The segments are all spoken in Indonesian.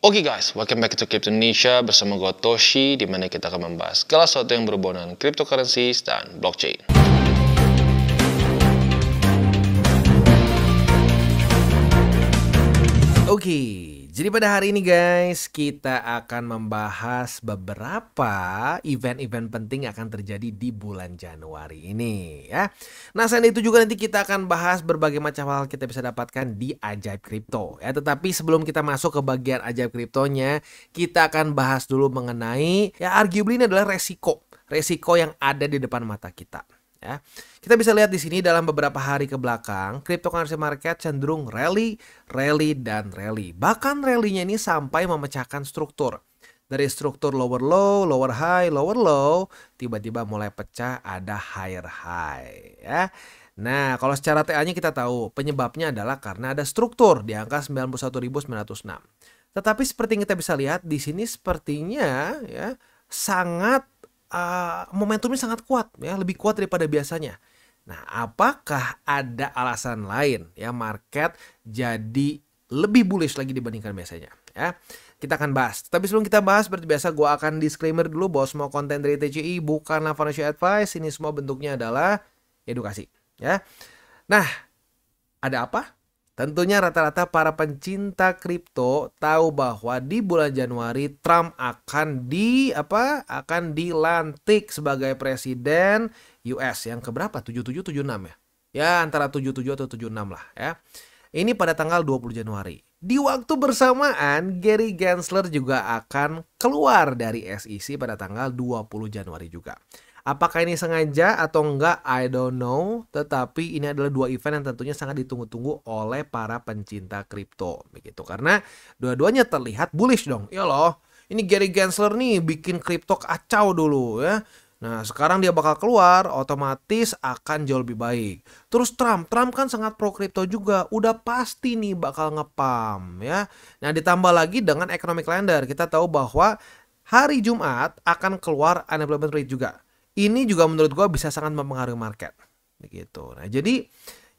Oke guys, welcome back to Crypto Indonesia bersama gue Toshi, di mana kita akan membahas segala sesuatu yang berhubungan dengan cryptocurrencies dan blockchain. Oke, jadi pada hari ini guys, kita akan membahas beberapa event-event penting yang akan terjadi di bulan Januari ini ya. Nah, selain itu juga nanti kita akan bahas berbagai macam hal kita bisa dapatkan di Ajaib Kripto ya. Tetapi sebelum kita masuk ke bagian Ajaib Kriptonya, kita akan bahas dulu mengenai ya, arguably ini adalah resiko yang ada di depan mata kita. Ya. Kita bisa lihat di sini dalam beberapa hari ke belakang, cryptocurrency market cenderung rally. Bahkan rally-nya ini sampai memecahkan struktur. Dari struktur lower low, lower high, lower low, tiba-tiba mulai pecah ada higher high. Ya. Nah, kalau secara TA-nya kita tahu penyebabnya adalah karena ada struktur di angka 91.906. Tetapi seperti yang kita bisa lihat di sini sepertinya ya sangat momentumnya sangat kuat ya, lebih kuat daripada biasanya. Nah, apakah ada alasan lain ya market jadi lebih bullish lagi dibandingkan biasanya ya? Kita akan bahas. Tapi sebelum kita bahas, seperti biasa gue akan disclaimer dulu bahwa semua konten dari TCI bukanlah financial advice. Ini semua bentuknya adalah edukasi ya. Nah, ada apa? Tentunya rata-rata para pencinta kripto tahu bahwa di bulan Januari Trump akan dilantik sebagai presiden US yang keberapa? 77 76 ya. Ya, antara 77 atau 76 lah ya. Ini pada tanggal 20 Januari. Di waktu bersamaan Gary Gensler juga akan keluar dari SEC pada tanggal 20 Januari juga. Apakah ini sengaja atau enggak, I don't know. Tetapi ini adalah dua event yang tentunya sangat ditunggu-tunggu oleh para pencinta kripto. Begitu, karena dua-duanya terlihat bullish dong. Ya loh, ini Gary Gensler nih bikin kripto kacau dulu ya. Nah, sekarang dia bakal keluar, otomatis akan jauh lebih baik. Terus Trump kan sangat pro kripto juga. Udah pasti nih bakal ngepam ya. Nah, ditambah lagi dengan economic calendar. Kita tahu bahwa hari Jumat akan keluar unemployment rate juga. Ini juga menurut gue bisa sangat mempengaruhi market. Begitu. Nah, jadi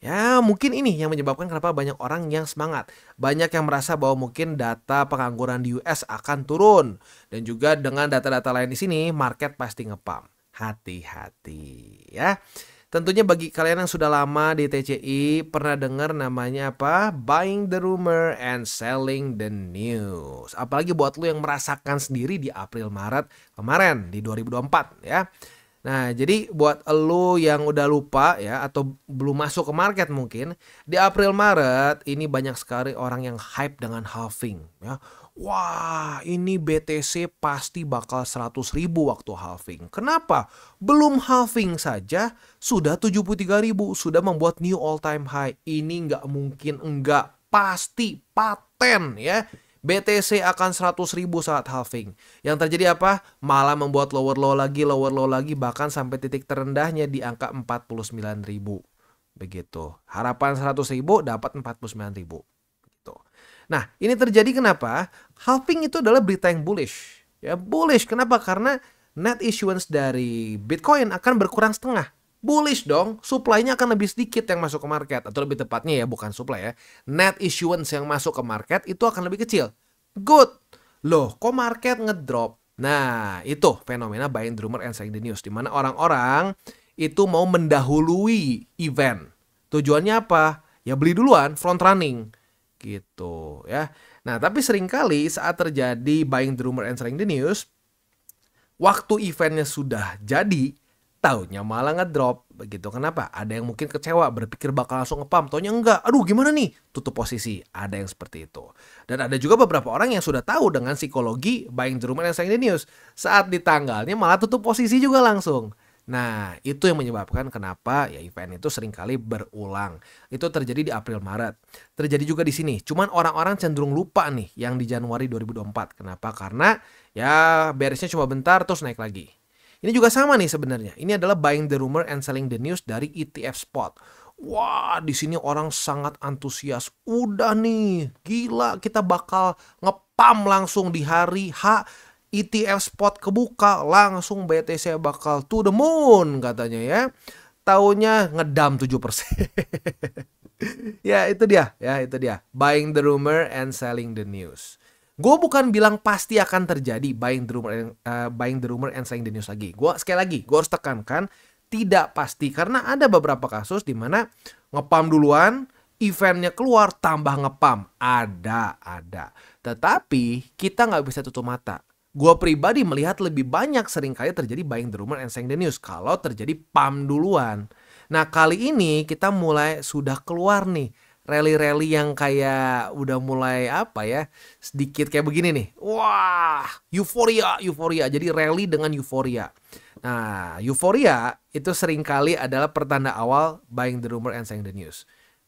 ya mungkin ini yang menyebabkan kenapa banyak orang yang semangat. Banyak yang merasa bahwa mungkin data pengangguran di US akan turun. Dan juga dengan data-data lain di sini, market pasti ngepam. Hati-hati ya. Tentunya bagi kalian yang sudah lama di TCI, pernah dengar namanya apa? Buying the rumor and selling the news. Apalagi buat lu yang merasakan sendiri di April-Maret kemarin di 2024 ya. Nah, jadi buat lo yang udah lupa ya atau belum masuk ke market mungkin, di April Maret ini banyak sekali orang yang hype dengan halving ya. Wah, ini BTC pasti bakal 100.000 waktu halving. Kenapa? Belum halving saja sudah 73.000, sudah membuat new all time high. Ini nggak mungkin enggak, pasti paten ya. BTC akan 100.000 saat halving. Yang terjadi apa? Malah membuat lower low lagi, bahkan sampai titik terendahnya di angka 49.000. Begitu. Harapan 100.000 dapat 49.000. Gitu. Nah, ini terjadi kenapa? Halving itu adalah berita yang bullish. Ya, bullish kenapa? Karena net issuance dari Bitcoin akan berkurang setengah. Bullish dong, supply-nya akan lebih sedikit yang masuk ke market. Atau lebih tepatnya ya, bukan supply ya. Net issuance yang masuk ke market itu akan lebih kecil. Good. Loh, kok market ngedrop? Nah, itu fenomena buying the rumor and selling the news. Dimana orang-orang itu mau mendahului event. Tujuannya apa? Ya beli duluan, front running. Gitu ya. Nah, tapi seringkali saat terjadi buying the rumor and selling the news, waktu eventnya sudah jadi, taunya malah ngedrop. Begitu. Kenapa? Ada yang mungkin kecewa, berpikir bakal langsung ngepump, taunya enggak. Aduh, gimana nih? Tutup posisi. Ada yang seperti itu. Dan ada juga beberapa orang yang sudah tahu dengan psikologi buying the rumor and selling the news. Saat di tanggalnya malah tutup posisi juga langsung. Nah, itu yang menyebabkan kenapa ya event itu seringkali berulang. Itu terjadi di April Maret. Terjadi juga di sini. Cuman orang-orang cenderung lupa nih yang di Januari 2024. Kenapa? Karena ya beresnya cuma bentar terus naik lagi. Ini juga sama nih sebenarnya. Ini adalah buying the rumor and selling the news dari ETF spot. Wah, di sini orang sangat antusias. Udah nih, gila kita bakal ngepam langsung di hari H. ETF spot kebuka, langsung BTC bakal to the moon katanya ya. Taunya ngedam 7%. Ya itu dia. Buying the rumor and selling the news. Gue bukan bilang pasti akan terjadi buying the rumor and selling the news lagi. Sekali lagi, gue harus tekankan tidak pasti karena ada beberapa kasus di mana ngepam duluan, eventnya keluar tambah ngepam. Ada. Tetapi kita nggak bisa tutup mata. Gue pribadi melihat lebih banyak seringkali terjadi buying the rumor and selling the news kalau terjadi pam duluan. Nah kali ini kita mulai sudah keluar nih rally-rally yang kayak udah mulai apa ya, sedikit kayak begini nih. Wah, euforia. Jadi rally dengan euforia. Nah, euforia itu seringkali adalah pertanda awal buying the rumor and selling the news.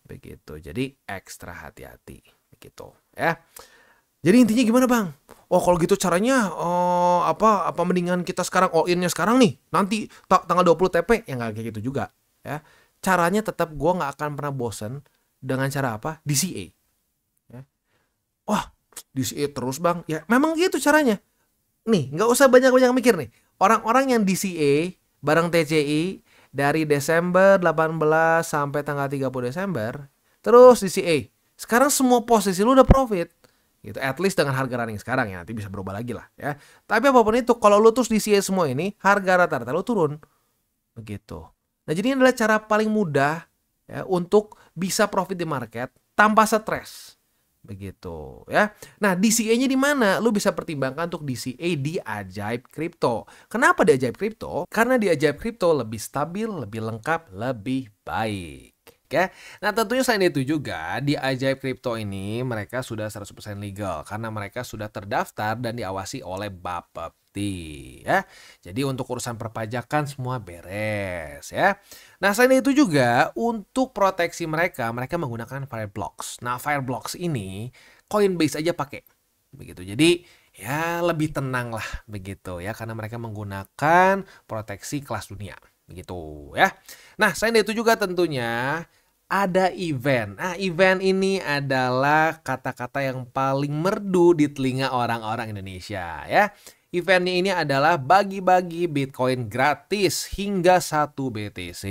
Begitu. Jadi ekstra hati-hati begitu ya. Jadi intinya gimana bang? Oh kalau gitu caranya apa mendingan kita sekarang all in-nya sekarang nih. Nanti tanggal 20 TP ya nggak kayak gitu juga ya. Caranya tetap gue nggak akan pernah bosen dengan cara apa? DCA. Ya. Wah DCA terus bang. Ya memang gitu caranya. Nih nggak usah banyak-banyak mikir nih. Orang-orang yang DCA bareng TCI dari Desember 18 sampai tanggal 30 Desember. Terus DCA. Sekarang semua posisi lu udah profit. Gitu, at least dengan harga running sekarang ya, nanti bisa berubah lagi lah ya. Tapi apapun itu, kalau lu terus DCA semua ini, harga rata-rata lu turun. Begitu. Nah, jadi ini adalah cara paling mudah ya untuk bisa profit di market tanpa stres. Begitu ya. Nah, DCA-nya di mana? Lu bisa pertimbangkan untuk DCA di Ajaib Crypto. Kenapa di Ajaib Crypto? Karena di Ajaib Crypto lebih stabil, lebih lengkap, lebih baik. Oke. Nah tentunya selain itu juga di Ajaib Crypto ini mereka sudah 100% legal karena mereka sudah terdaftar dan diawasi oleh Bapepti ya. Jadi untuk urusan perpajakan semua beres ya. Nah selain itu juga untuk proteksi mereka menggunakan Fireblocks. Nah Fireblocks ini Coinbase aja pakai begitu. Jadi ya lebih tenang lah begitu ya karena mereka menggunakan proteksi kelas dunia begitu ya. Nah selain itu juga tentunya ada event. Nah, event ini adalah kata-kata yang paling merdu di telinga orang-orang Indonesia ya. Eventnya ini adalah bagi-bagi Bitcoin gratis hingga 1 BTC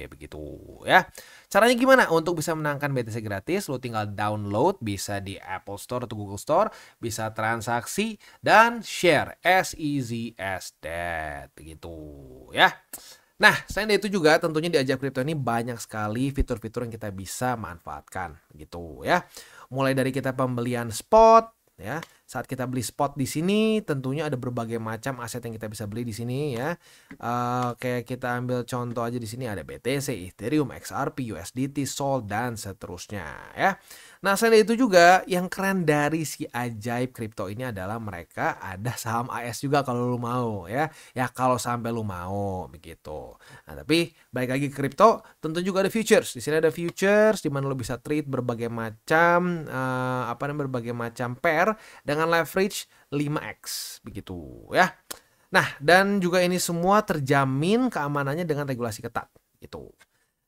begitu ya. Caranya gimana untuk bisa menangkan BTC gratis? Lo tinggal download bisa di Apple Store atau Google Store, bisa transaksi dan share as easy as that begitu ya. Nah, selain itu juga tentunya di Ajaib Crypto ini banyak sekali fitur-fitur yang kita bisa manfaatkan gitu ya. Mulai dari kita pembelian spot ya. Saat kita beli spot di sini tentunya ada berbagai macam aset yang kita bisa beli di sini ya. Kayak kita ambil contoh aja di sini ada BTC, Ethereum, XRP, USDT, Sol dan seterusnya ya. Nah, selain itu juga yang keren dari si Ajaib Crypto ini adalah mereka ada saham AS juga kalau lu mau ya. Ya kalau sampai lu mau begitu. Nah, tapi balik lagi ke kripto, tentu juga ada futures. Di sini ada futures di mana lu bisa trade berbagai macam berbagai macam pair dengan leverage 5x begitu ya. Nah, dan juga ini semua terjamin keamanannya dengan regulasi ketat gitu.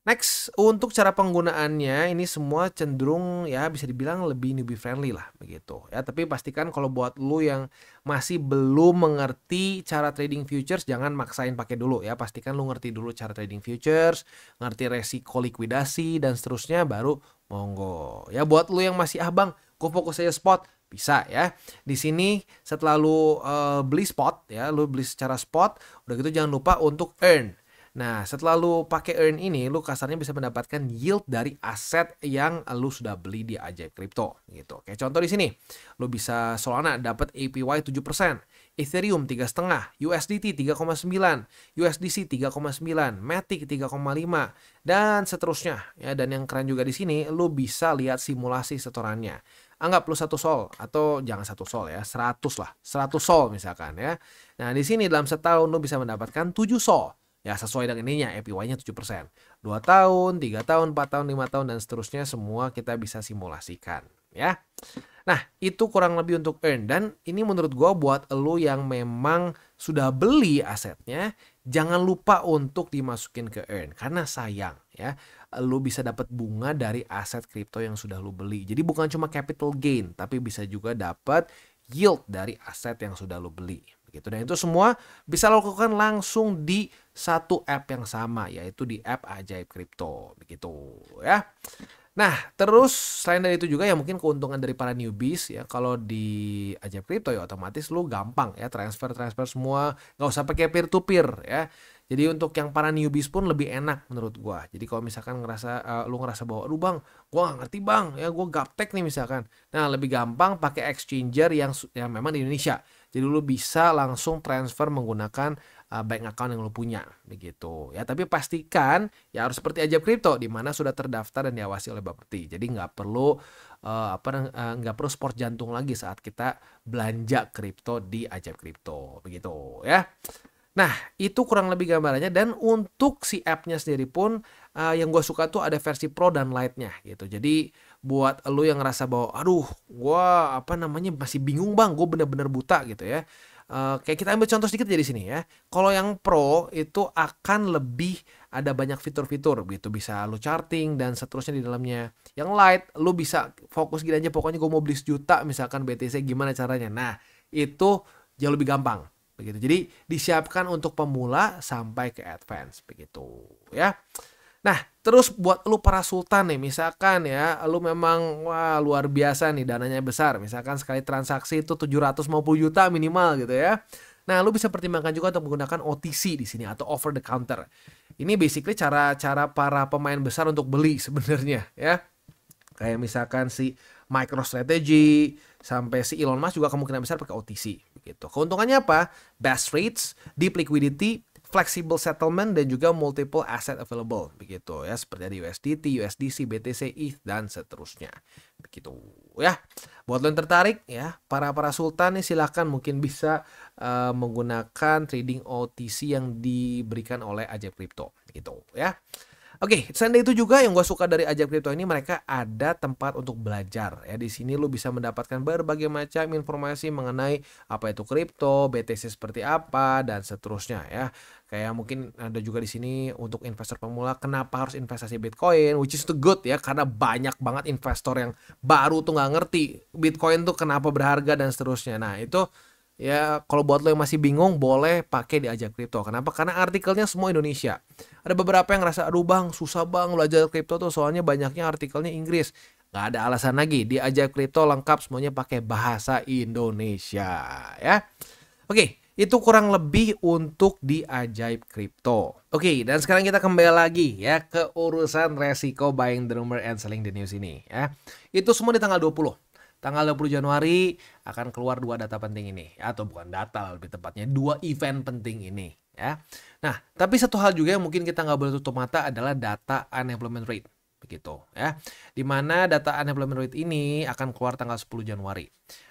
Next, untuk cara penggunaannya ini semua cenderung ya bisa dibilang lebih newbie friendly lah begitu ya. Tapi pastikan kalau buat lu yang masih belum mengerti cara trading futures jangan maksain pakai dulu ya. Pastikan lu ngerti dulu cara trading futures, ngerti resiko likuidasi dan seterusnya baru monggo. Ya buat lu yang masih bang, gua fokus aja spot bisa ya. Di sini setelah lu beli spot ya, lu beli secara spot, udah gitu jangan lupa untuk earn. Nah, setelah lu pakai earn ini, lu kasarnya bisa mendapatkan yield dari aset yang lu sudah beli di Ajaib Crypto gitu. Kayak contoh di sini, lu bisa Solana dapat APY 7%, Ethereum 3,5, USDT 3,9, USDC 3,9, Matic 3,5 dan seterusnya ya. Dan yang keren juga di sini, lu bisa lihat simulasi setorannya. Anggap lu 1 sol atau jangan 1 sol ya, 100 lah, 100 sol misalkan ya. Nah, di sini dalam setahun lu bisa mendapatkan 7 sol. Ya sesuai dengan ininya APY-nya 7%. 2 tahun, 3 tahun, 4 tahun, 5 tahun dan seterusnya semua kita bisa simulasikan ya. Nah, itu kurang lebih untuk earn dan ini menurut gua buat elu yang memang sudah beli asetnya, jangan lupa untuk dimasukin ke earn karena sayang ya. Lu bisa dapat bunga dari aset kripto yang sudah lu beli. Jadi bukan cuma capital gain, tapi bisa juga dapat yield dari aset yang sudah lu beli. Gitu. Dan itu semua bisa lo lakukan langsung di satu app yang sama yaitu di app Ajaib Crypto begitu ya. Nah, terus selain dari itu juga ya mungkin keuntungan dari para newbies ya, kalau di Ajaib Crypto ya otomatis lu gampang ya transfer semua, nggak usah pakai peer to peer ya. Jadi untuk yang para newbies pun lebih enak menurut gua. Jadi kalau misalkan lu ngerasa bahwa, aduh bang, gua nggak ngerti bang, ya gua gaptek nih misalkan. Nah lebih gampang pakai exchanger yang memang di Indonesia. Jadi lu bisa langsung transfer menggunakan bank account yang lu punya begitu ya. Tapi pastikan ya harus seperti Ajaib Crypto di mana sudah terdaftar dan diawasi oleh Bapepti. Jadi nggak perlu sport jantung lagi saat kita belanja kripto di Ajaib Crypto begitu ya. Nah, itu kurang lebih gambarannya. Dan untuk si app-nya sendiri pun yang gue suka tuh ada versi Pro dan Lite-nya gitu. Jadi buat lu yang ngerasa bahwa aduh, gue masih bingung bang, gue bener-bener buta gitu ya. Kayak kita ambil contoh sedikit aja di sini ya. Kalau yang Pro itu akan lebih ada banyak fitur-fitur gitu. Bisa lu charting dan seterusnya di dalamnya. Yang Lite, lu bisa fokus gini aja. Pokoknya gue mau beli 1 juta misalkan BTC, gimana caranya. Nah, itu jauh lebih gampang. Begitu. Jadi disiapkan untuk pemula sampai ke advance begitu ya. Nah, terus buat lu para sultan nih, misalkan ya, lu memang wah luar biasa nih dananya besar, misalkan sekali transaksi itu 750 juta minimal gitu ya. Nah, lu bisa pertimbangkan juga untuk menggunakan OTC di sini atau over the counter. Ini basically cara-cara para pemain besar untuk beli sebenarnya ya. Kayak misalkan si MicroStrategy sampai si Elon Musk juga kemungkinan besar pakai OTC begitu. Keuntungannya apa? Best rates, deep liquidity, flexible settlement dan juga multiple asset available begitu ya, seperti ada USDT, USDC, BTC, ETH dan seterusnya. Begitu ya. Buat lo yang tertarik ya, para sultan nih silahkan mungkin bisa menggunakan trading OTC yang diberikan oleh Ajaib Crypto gitu ya. Oke, selain itu juga yang gue suka dari Ajaib Crypto ini, mereka ada tempat untuk belajar ya. Di sini lu bisa mendapatkan berbagai macam informasi mengenai apa itu kripto, BTC seperti apa dan seterusnya ya. Kayak mungkin ada juga di sini untuk investor pemula kenapa harus investasi Bitcoin, which is too good ya, karena banyak banget investor yang baru tuh nggak ngerti Bitcoin tuh kenapa berharga dan seterusnya. Nah itu ya, kalau buat lo yang masih bingung, boleh pakai di Ajaib Crypto. Kenapa? Karena artikelnya semua Indonesia. Ada beberapa yang ngerasa, aduh bang, susah bang belajar kripto tuh, soalnya banyaknya artikelnya Inggris. Gak ada alasan lagi. Di Ajaib Crypto lengkap semuanya pakai bahasa Indonesia. Ya. Oke, itu kurang lebih untuk di Ajaib Crypto. Oke, dan sekarang kita kembali lagi ya ke urusan resiko buying the rumor and selling the news ini. Ya. Itu semua di tanggal 20. Tanggal 20 Januari akan keluar 2 data penting ini, atau bukan data lebih tepatnya 2 event penting ini ya. Nah, tapi satu hal juga yang mungkin kita nggak boleh tutup mata adalah data unemployment rate begitu ya. Dimana data unemployment rate ini akan keluar tanggal 10 Januari.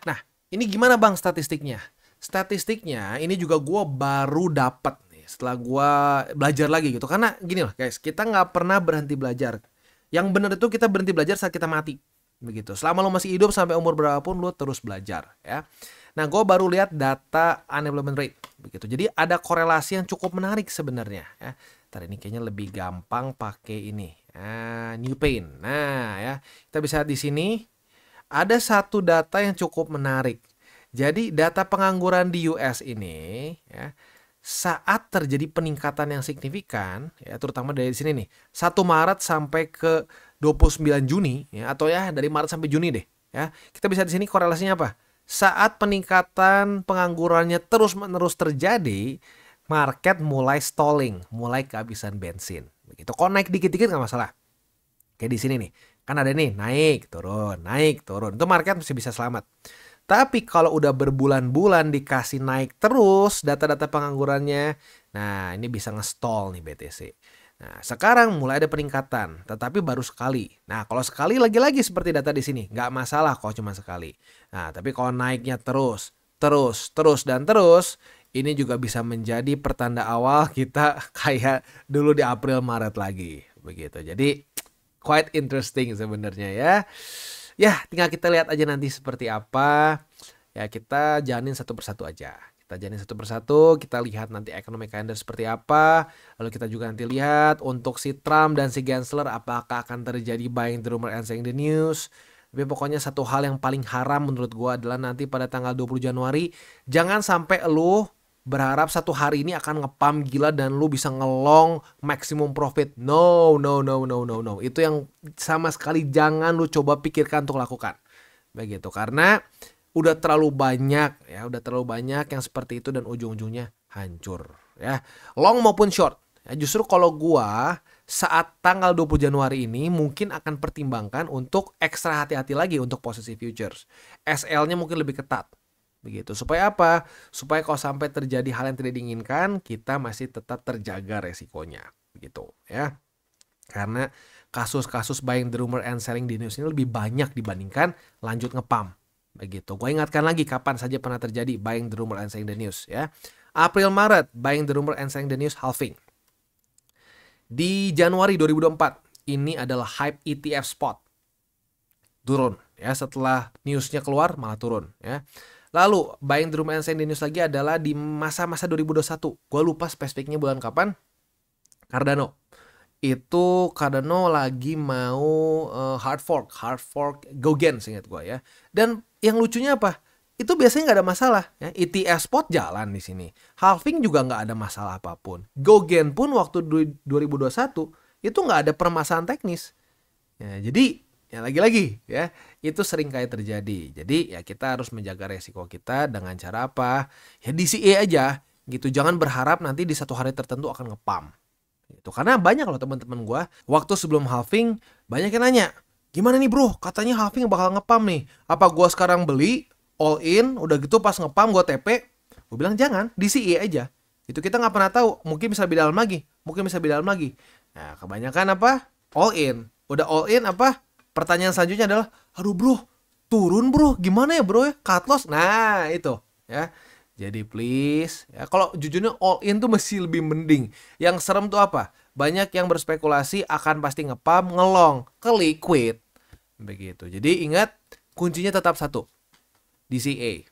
Nah, ini gimana bang statistiknya? Statistiknya ini juga gue baru dapat nih setelah gue belajar lagi gitu. Karena gini loh guys, kita nggak pernah berhenti belajar. Yang benar itu kita berhenti belajar saat kita mati. Begitu. Selama lo masih hidup sampai umur berapapun lo terus belajar ya. Nah, gue baru lihat data unemployment rate begitu. Jadi ada korelasi yang cukup menarik sebenarnya ya. Ntar ini kayaknya lebih gampang pakai ini. New Pain. Nah, ya. Kita bisa lihat di sini ada satu data yang cukup menarik. Jadi data pengangguran di US ini ya, saat terjadi peningkatan yang signifikan ya, terutama dari sini nih 1 Maret sampai ke 29 Juni ya, atau ya dari Maret sampai Juni deh ya. Kita bisa di sini korelasinya apa? Saat peningkatan penganggurannya terus-menerus terjadi, market mulai stalling, mulai kehabisan bensin. Begitu. Kalau naik dikit-dikit nggak masalah. Kayak di sini nih, kan ada nih naik, turun, naik, turun. Itu market masih bisa selamat. Tapi kalau udah berbulan-bulan dikasih naik terus data-data penganggurannya, nah ini bisa nge-stall nih BTC. Nah, sekarang mulai ada peningkatan, tetapi baru sekali. Nah, kalau sekali lagi-lagi seperti data di sini, nggak masalah kalau cuma sekali. Nah, tapi kalau naiknya terus, ini juga bisa menjadi pertanda awal kita kayak dulu di April Maret lagi, begitu. Jadi quite interesting sebenarnya ya. Ya, tinggal kita lihat aja nanti seperti apa. Ya, kita jalanin satu persatu aja. Kita jalanin satu persatu, kita lihat nanti economic calendar seperti apa. Lalu kita juga nanti lihat untuk si Trump dan si Gensler apakah akan terjadi buying the rumor and selling the news. Tapi pokoknya satu hal yang paling haram menurut gua adalah nanti pada tanggal 20 Januari jangan sampai lu berharap satu hari ini akan ngepam gila dan lu bisa ngelong maximum profit. No. Itu yang sama sekali jangan lu coba pikirkan untuk lakukan. Begitu, karena udah terlalu banyak yang seperti itu dan ujung-ujungnya hancur ya. Long maupun short. Ya, justru kalau gua saat tanggal 20 Januari ini mungkin akan pertimbangkan untuk ekstra hati-hati lagi untuk posisi futures. SL-nya mungkin lebih ketat. Begitu. Supaya apa? Supaya kalau sampai terjadi hal yang tidak diinginkan, kita masih tetap terjaga resikonya. Begitu ya. Karena kasus-kasus buying the rumor and selling the news ini lebih banyak dibandingkan lanjut ngepam. Begitu. Gue ingatkan lagi kapan saja pernah terjadi buying the rumor and selling the news ya. April Maret buying the rumor and selling the news halving. Di Januari 2024 ini adalah hype ETF spot. Turun ya, setelah newsnya keluar malah turun ya. Lalu buying the rumor and selling the news lagi adalah di masa-masa 2021. Gue lupa spesifiknya bulan kapan. Cardano. Itu Cardano lagi mau hard fork Gogen seingat gue ya. Dan yang lucunya apa? Itu biasanya nggak ada masalah ya. ETF spot jalan di sini. Halving juga nggak ada masalah apapun. Gogen pun waktu 2021 itu nggak ada permasalahan teknis. Ya, jadi ya lagi-lagi ya itu sering kayak terjadi. Jadi ya kita harus menjaga resiko kita dengan cara apa? Ya DCA aja gitu. Jangan berharap nanti di satu hari tertentu akan ngepam. Gitu. Karena banyak loh teman-teman gue waktu sebelum halving banyak yang nanya, gimana nih bro? Katanya halving bakal ngepam nih. Apa gue sekarang beli all in, udah gitu pas ngepam gue TP? Gue bilang jangan, DCA aja. Itu kita nggak pernah tahu, mungkin bisa lebih dalam lagi, Nah, kebanyakan apa? All in. Udah all in apa? Pertanyaan selanjutnya adalah, aduh bro, turun bro, gimana ya bro ya? Cut loss? Nah, itu ya. Jadi please, ya kalau jujurnya all in tuh masih lebih mending. Yang serem tuh apa? Banyak yang berspekulasi akan pasti ngepam, ngelong, ke liquid. Begitu. Jadi ingat, kuncinya tetap satu. DCA.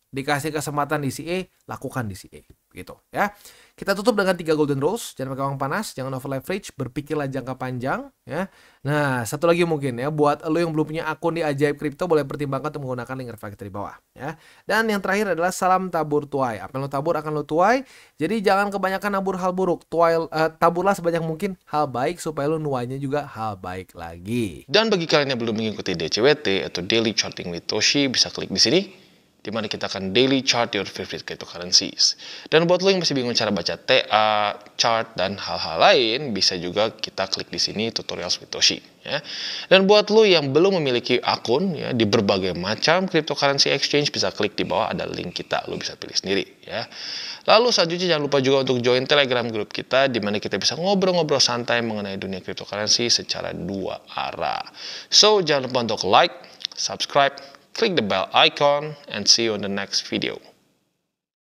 Dikasih kesempatan DCA, lakukan DCA. Gitu ya. Kita tutup dengan 3 golden rules. Jangan pakai uang panas, jangan over leverage, berpikirlah jangka panjang ya. Nah, satu lagi mungkin ya buat lo yang belum punya akun di Ajaib Crypto, boleh pertimbangkan untuk menggunakan link reflektor di bawah ya. Dan yang terakhir adalah salam tabur tuai. Apa yang lo tabur akan lo tuai. Jadi jangan kebanyakan nabur hal buruk. Taburlah sebanyak mungkin hal baik supaya lo nuainya juga hal baik lagi. Dan bagi kalian yang belum mengikuti DCWT atau Daily Charting with Toshi, bisa klik di sini, di mana kita akan daily chart your favorite cryptocurrencies. Dan buat lo yang masih bingung cara baca TA, chart, dan hal-hal lain, bisa juga kita klik di sini tutorials with Toshi. Ya. Dan buat lo yang belum memiliki akun ya, di berbagai macam cryptocurrency exchange, bisa klik di bawah ada link kita, lo bisa pilih sendiri. Ya. Lalu selanjutnya jangan lupa juga untuk join Telegram group kita, di mana kita bisa ngobrol-ngobrol santai mengenai dunia cryptocurrency secara dua arah. So jangan lupa untuk like, subscribe, click the bell icon, and see you on the next video.